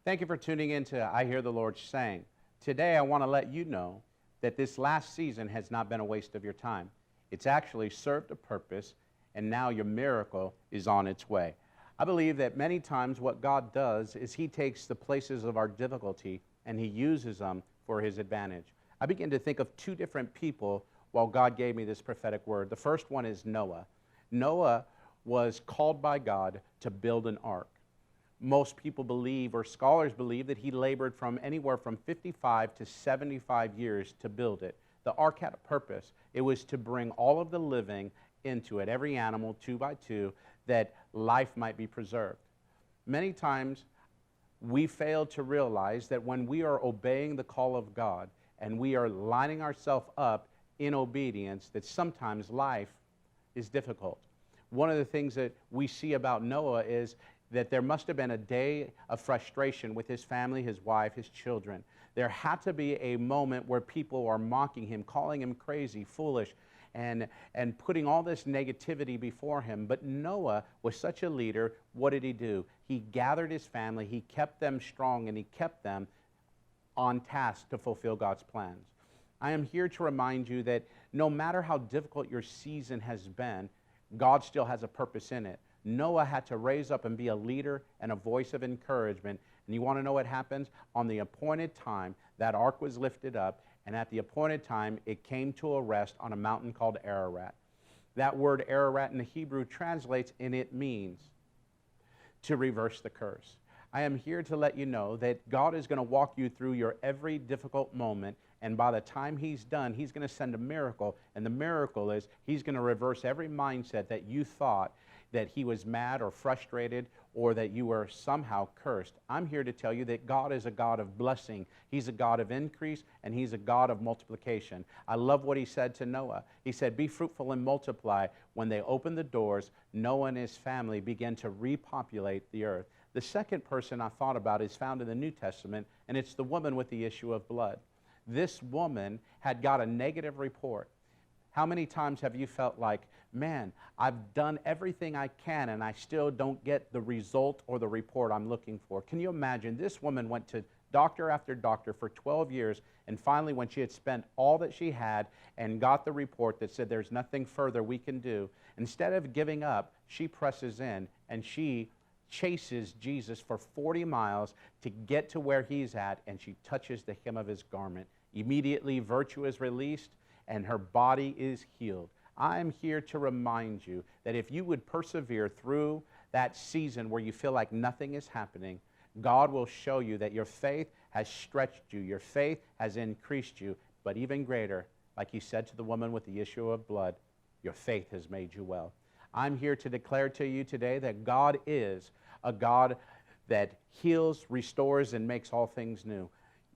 Thank you for tuning in to I Hear the Lord Saying. Today I want to let you know that this last season has not been a waste of your time. It's actually served a purpose, and now your miracle is on its way. I believe that many times what God does is He takes the places of our difficulty and He uses them for His advantage. I begin to think of two different people while God gave me this prophetic word. The first one is Noah. Noah was called by God to build an ark. Most people believe, or scholars believe, that he labored from anywhere from 55 to 75 years to build it. The ark had a purpose. It was to bring all of the living into it, every animal, two by two, that life might be preserved. Many times, we fail to realize that when we are obeying the call of God and we are lining ourselves up in obedience, that sometimes life is difficult. One of the things that we see about Noah is that there must have been a day of frustration with his family, his wife, his children. There had to be a moment where people are mocking him, calling him crazy, foolish, and putting all this negativity before him. But Noah was such a leader. What did he do? He gathered his family, he kept them strong, and he kept them on task to fulfill God's plans. I am here to remind you that no matter how difficult your season has been, God still has a purpose in it. Noah had to raise up and be a leader and a voice of encouragement. And you want to know what happens? On the appointed time, that ark was lifted up, and at the appointed time, it came to a rest on a mountain called Ararat. That word Ararat in the Hebrew translates, and it means to reverse the curse. I am here to let you know that God is going to walk you through your every difficult moment, and by the time He's done, He's going to send a miracle, and the miracle is He's going to reverse every mindset that you thought that He was mad or frustrated or that you were somehow cursed. I'm here to tell you that God is a God of blessing. He's a God of increase, and He's a God of multiplication. I love what He said to Noah. He said, "Be fruitful and multiply." When they opened the doors, Noah and his family began to repopulate the earth. The second person I thought about is found in the New Testament, and it's the woman with the issue of blood. This woman had got a negative report. How many times have you felt like, man, I've done everything I can and I still don't get the result or the report I'm looking for? Can you imagine? This woman went to doctor after doctor for 12 years, and finally when she had spent all that she had and got the report that said there's nothing further we can do, instead of giving up, she presses in and she chases Jesus for 40 miles to get to where He's at, and she touches the hem of His garment. Immediately virtue is released and her body is healed. I am here to remind you that if you would persevere through that season where you feel like nothing is happening, God will show you that your faith has stretched you, your faith has increased you, but even greater, like He said to the woman with the issue of blood, your faith has made you well. I'm here to declare to you today that God is a God that heals, restores, and makes all things new.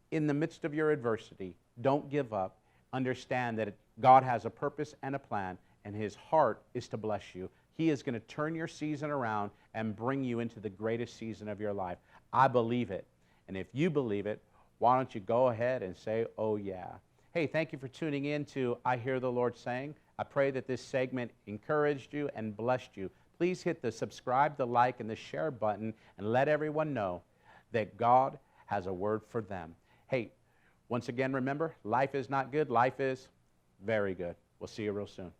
In the midst of your adversity, don't give up. Understand that God has a purpose and a plan, and His heart is to bless you. He is going to turn your season around and bring you into the greatest season of your life. I believe it. And if you believe it, why don't you go ahead and say, oh yeah. Hey, thank you for tuning in to I Hear the Lord Saying. I pray that this segment encouraged you and blessed you. Please hit the subscribe, the like, and the share button, and let everyone know that God has a word for them. Hey, once again, remember, life is not good. Life is very good. We'll see you real soon.